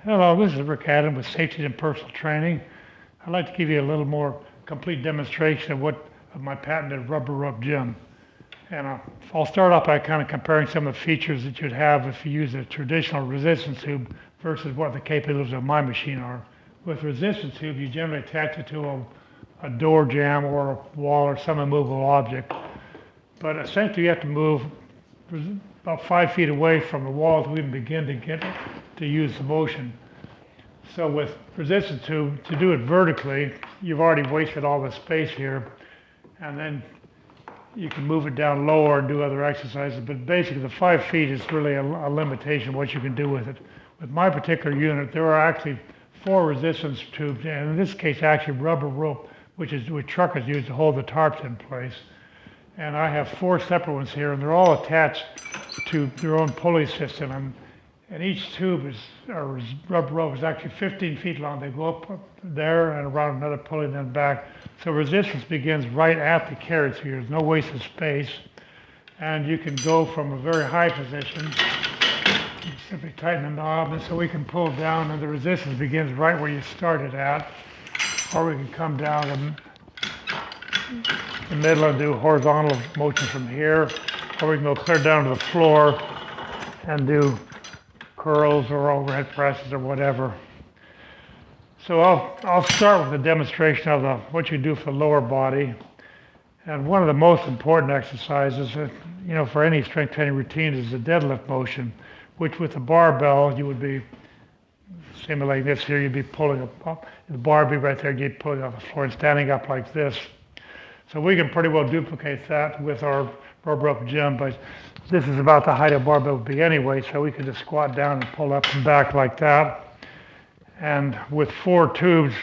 Hello, this is Rick Adam with Saf-T-Gym Personal Training. I'd like to give you a little more complete demonstration of my patented rubber rope gym. And I'll start off by kind of comparing some of the features that you'd have if you use a traditional resistance tube versus what the capabilities of my machine are. With resistance tube, you generally attach it to a door jamb or a wall or some immovable object. But essentially you have to move about 5 feet away from the wall to even begin to use the motion. So with resistance tube, to do it vertically, you've already wasted all the space here, and then you can move it down lower and do other exercises. But basically the 5 feet is really a limitation of what you can do with it. With my particular unit, there are actually 4 resistance tubes, and in this case actually rubber rope, which truckers use to hold the tarps in place. And I have 4 separate ones here, and they're all attached to their own pulley system. And each tube or rubber rope is actually 15 feet long. They go up there and around another pulley and then back. So resistance begins right at the carriage here. There's no wasted space. And you can go from a very high position. You simply tighten the knob, and so we can pull down, and the resistance begins right where you started at. Or we can come down in the middle and do horizontal motion from here. Or we can go clear down to the floor and do curls or overhead presses or whatever. So I'll start with a demonstration of what you do for the lower body. And one of the most important exercises, for any strength training routine is the deadlift motion, which with the barbell you would be simulating this here. You'd be pulling up, the bar would be right there. You'd be pulling off the floor and standing up like this. So we can pretty well duplicate that with our rubber rope gym, but this is about the height of barbell would be anyway, so we can just squat down and pull up and back like that. And with 4 tubes,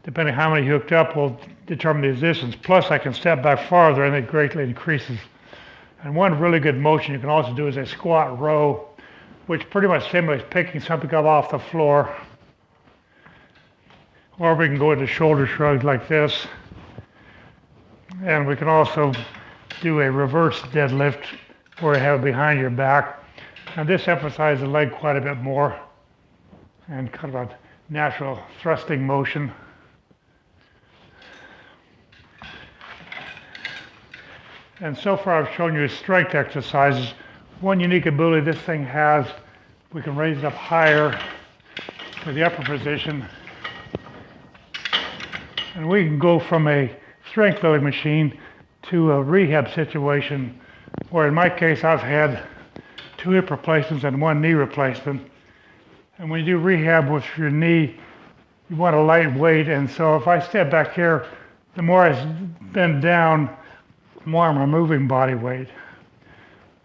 depending how many hooked up, will determine the resistance. Plus I can step back farther and it greatly increases. And one really good motion you can also do is a squat row, which pretty much simulates picking something up off the floor. Or we can go into shoulder shrugs like this. And we can also do a reverse deadlift where you have it behind your back. And this emphasizes the leg quite a bit more and kind of a natural thrusting motion. And so far I've shown you strength exercises. One unique ability this thing has, we can raise it up higher to the upper position. And we can go from a strength building machine to a rehab situation, where in my case I've had 2 hip replacements and 1 knee replacement. And when you do rehab with your knee, you want a light weight, and so if I step back here, the more I bend down, the more I'm removing body weight.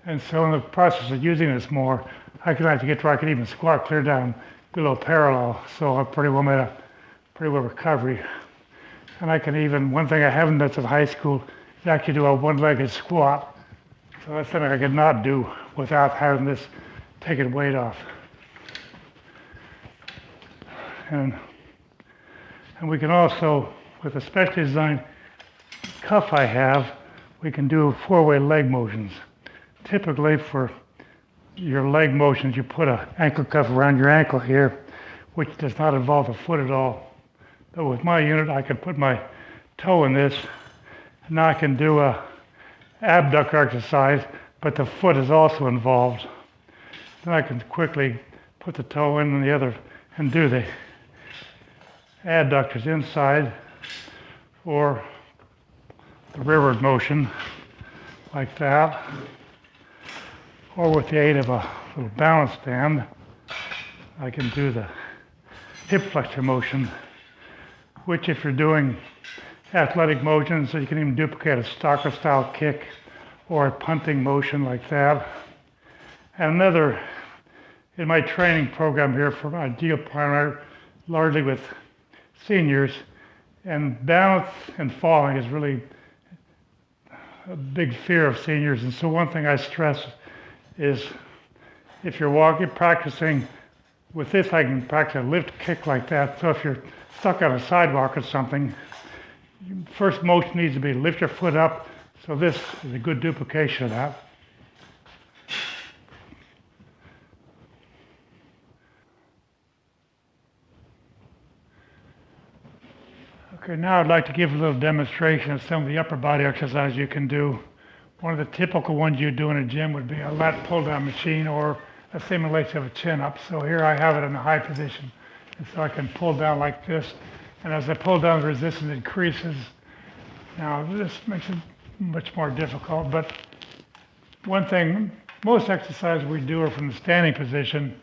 And so in the process of using this more, I can actually get to where I can even squat clear down, do a little parallel, so I've pretty well made a pretty well recovery. And I can even, one thing I haven't done since high school is actually do a 1-legged squat. So that's something I could not do without having this taking weight off. And we can also, with a specially designed cuff I have, we can do 4-way leg motions. Typically for your leg motions, you put an ankle cuff around your ankle here, which does not involve the foot at all. But with my unit, I can put my toe in this, and now I can do a abductor exercise, but the foot is also involved. Then I can quickly put the toe in and the other and do the adductors inside, or the rearward motion like that, or with the aid of a little balance stand, I can do the hip flexor motion, which if you're doing athletic motions, so you can even duplicate a stalker style kick or a punting motion like that. And another, in my training program here for my deal partner, largely with seniors, and balance and falling is really a big fear of seniors. And so one thing I stress is if you're practicing with this, I can practice a lift kick like that. So if you're stuck on a sidewalk or something, first motion needs to be lift your foot up. So this is a good duplication of that. Okay, now I'd like to give a little demonstration of some of the upper body exercises you can do. One of the typical ones you do in a gym would be a lat pull down machine or a simulation of a chin up. So here I have it in a high position. And so I can pull down like this. And as I pull down, the resistance increases. Now this makes it much more difficult, but one thing, most exercises we do are from the standing position,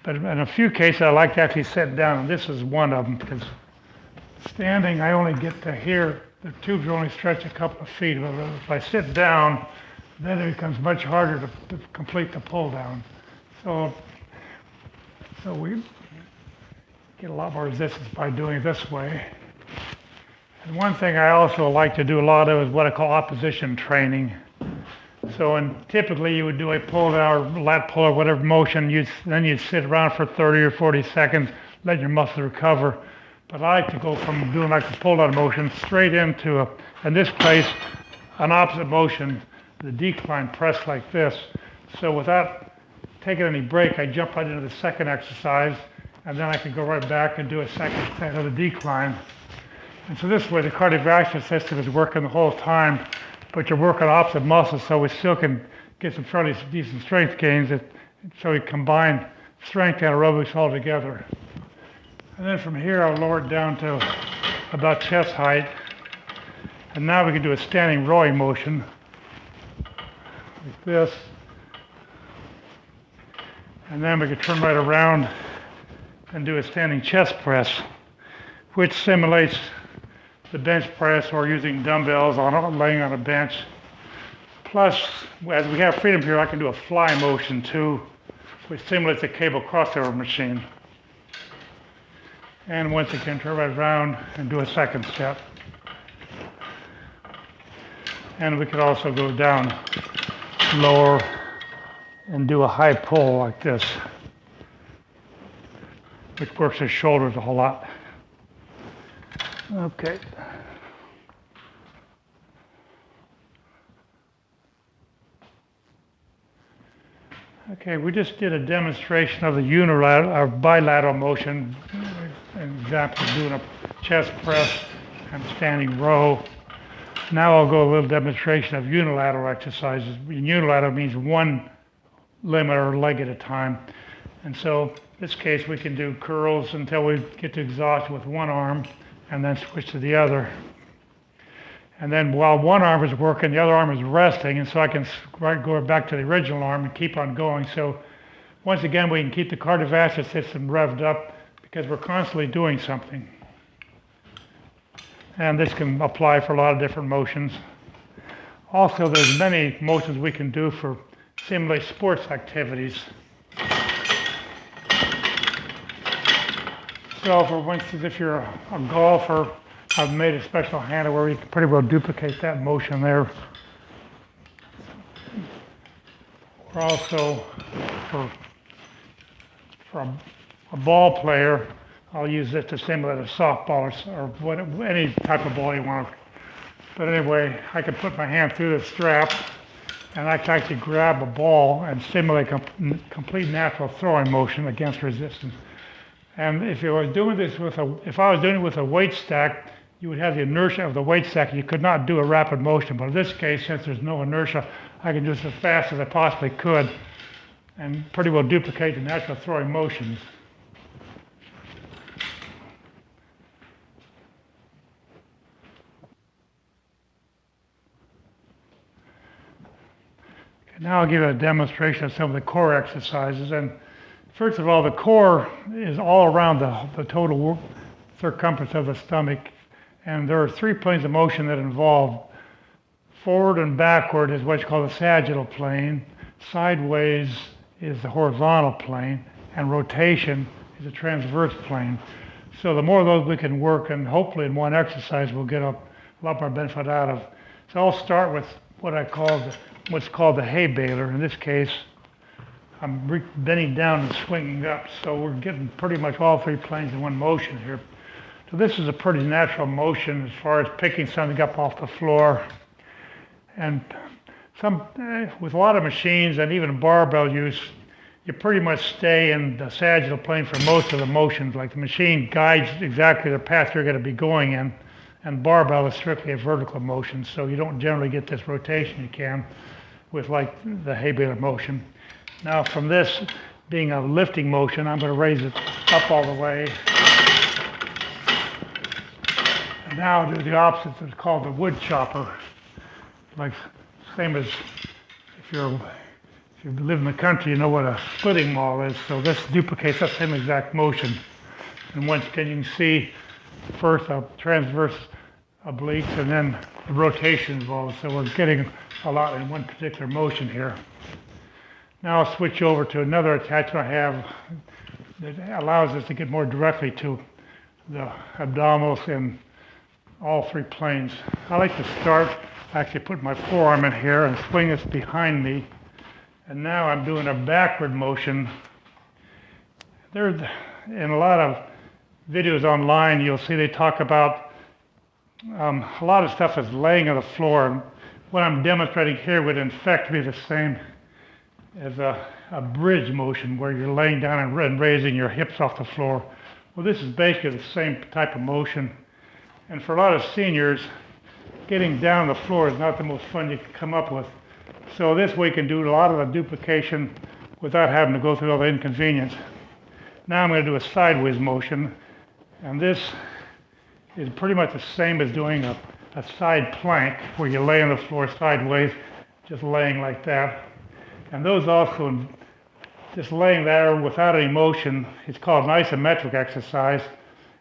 but in a few cases I like to actually sit down, and this is one of them, because standing I only get to here, the tubes are only stretched a couple of feet, but if I sit down, then it becomes much harder to complete the pull down. So we get a lot more resistance by doing it this way. And one thing I also like to do a lot of is what I call opposition training. So typically you would do a pull down or lat pull or whatever motion, then you'd sit around for 30 or 40 seconds, let your muscle recover. But I like to go from doing like the pull down motion straight into, in this case, an opposite motion, the decline press like this. So without taking any break, I jump right into the second exercise, and then I can go right back and do a second set of the decline. And so this way the cardiovascular system is working the whole time, but you're working opposite muscles, so we still can get some fairly decent strength gains. So we combine strength and aerobics all together. And then from here I'll lower it down to about chest height. And now we can do a standing rowing motion like this. And then we can turn right around and do a standing chest press, which simulates the bench press or using dumbbells laying on a bench. Plus, as we have freedom here, I can do a fly motion too, which simulates a cable crossover machine. And once again, turn right around and do a second step. And we could also go down lower and do a high pull like this, which works the shoulders a whole lot. Okay. Okay, we just did a demonstration of the unilateral or bilateral motion, an example of doing a chest press and standing row. Now I'll go a little demonstration of unilateral exercises. Unilateral means one limb or leg at a time. And so in this case we can do curls until we get to exhaustion with one arm, and then switch to the other. And then while one arm is working, the other arm is resting, and so I can go back to the original arm and keep on going. So once again, we can keep the cardiovascular system revved up because we're constantly doing something. And this can apply for a lot of different motions. Also, there's many motions we can do for simulate sports activities. So for instance, if you're a golfer, I've made a special handle where you can pretty well duplicate that motion there. Or also for a ball player, I'll use it to simulate a softball or any type of ball you want. But anyway, I can put my hand through the strap and I can actually grab a ball and simulate complete natural throwing motion against resistance. And if I was doing it with a weight stack, you would have the inertia of the weight stack. You could not do a rapid motion. But in this case, since there's no inertia, I can do this as fast as I possibly could and pretty well duplicate the natural throwing motions. Okay, now I'll give you a demonstration of some of the core exercises. And first of all, the core is all around the total circumference of the stomach. And there are three planes of motion that involve. Forward and backward is what's called the sagittal plane. Sideways is the horizontal plane. And rotation is the transverse plane. So the more of those we can work, and hopefully in one exercise we'll get a lot more benefit out of. So I'll start with what's called the hay baler. In this case, I'm bending down and swinging up. So we're getting pretty much all three planes in one motion here. So this is a pretty natural motion as far as picking something up off the floor. And with a lot of machines and even barbell use, you pretty much stay in the sagittal plane for most of the motions. Like the machine guides exactly the path you're going to be going in. And barbell is strictly a vertical motion, so you don't generally get this rotation you can with like the hay baler motion. Now from this being a lifting motion, I'm going to raise it up all the way. And now do the opposite. It's called the wood chopper. Like same as if you live in the country, you know what a splitting maul is. So this duplicates that same exact motion. And once again, you can see first a transverse obliques and then the rotation involved. So we're getting a lot in one particular motion here. Now I'll switch over to another attachment I have that allows us to get more directly to the abdominals in all three planes. I like to start, actually put my forearm in here and swing this behind me. And now I'm doing a backward motion. There's, in a lot of videos online, you'll see they talk about a lot of stuff is laying on the floor. What I'm demonstrating here would in fact be the same as a bridge motion where you're laying down and raising your hips off the floor. Well, this is basically the same type of motion. And for a lot of seniors, getting down the floor is not the most fun you can come up with. So this way you can do a lot of the duplication without having to go through all the inconvenience. Now I'm going to do a sideways motion. And this is pretty much the same as doing a side plank where you lay on the floor sideways, just laying like that. And those also, just laying there without any motion, it's called an isometric exercise.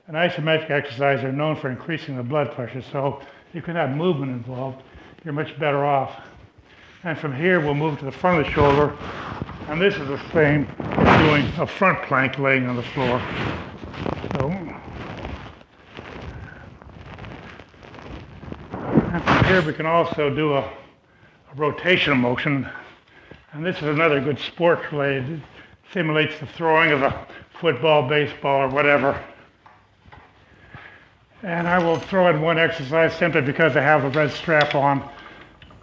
An isometric exercise are known for increasing the blood pressure, so you can have movement involved. You're much better off. And from here, we'll move to the front of the shoulder. And this is the same as doing a front plank laying on the floor. So, and from here, we can also do a rotational motion. And this is another good sport related. It simulates the throwing of a football, baseball, or whatever. And I will throw in one exercise simply because I have the red strap on.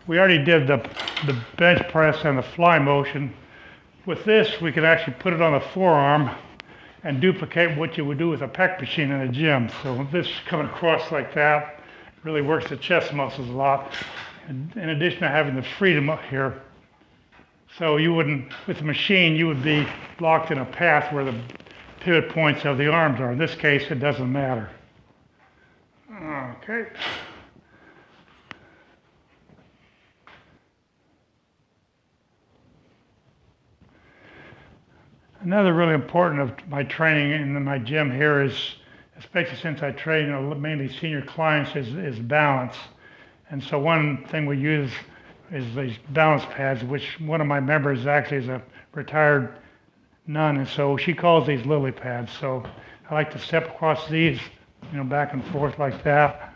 We already did the bench press and the fly motion. With this, we can actually put it on the forearm and duplicate what you would do with a pec machine in a gym. So this coming across like that really works the chest muscles a lot. In addition to having the freedom up here. So you wouldn't, with the machine, you would be blocked in a path where the pivot points of the arms are. In this case, it doesn't matter. Okay. Another really important of my training in my gym here is, especially since I train mainly senior clients, is balance. And so one thing we use is these balance pads, which one of my members actually is a retired nun, and so she calls these lily pads. So I like to step across these, back and forth like that,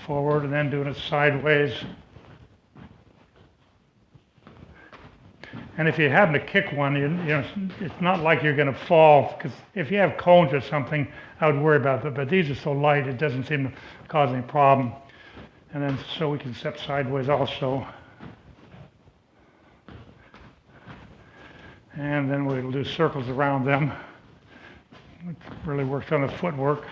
forward, and then doing it sideways. And if you happen to kick one, it's not like you're going to fall, because if you have cones or something, I would worry about it. But these are so light, it doesn't seem to cause any problem. And then so we can step sideways also. And then we'll do circles around them. It really works on the footwork.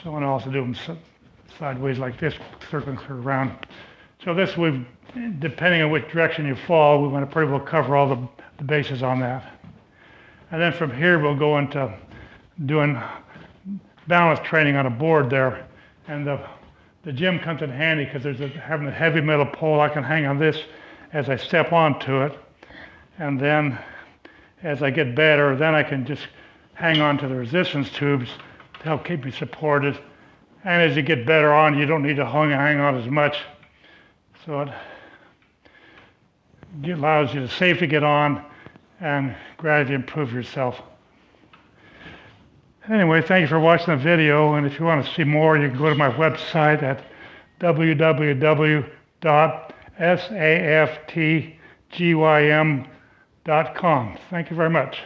So and also do them sideways like this, circling around. So this, depending on which direction you fall, we want to pretty well cover all the bases on that. And then from here, we'll go into doing balance training on a board there. And the gym comes in handy because having a heavy metal pole, I can hang on this as I step onto it. And then as I get better, then I can just hang on to the resistance tubes to help keep me supported. And as you get better on, you don't need to hang on as much. So it allows you to safely get on and gradually improve yourself. Anyway, thank you for watching the video, and if you want to see more, you can go to my website at www.saftgym.com. Thank you very much.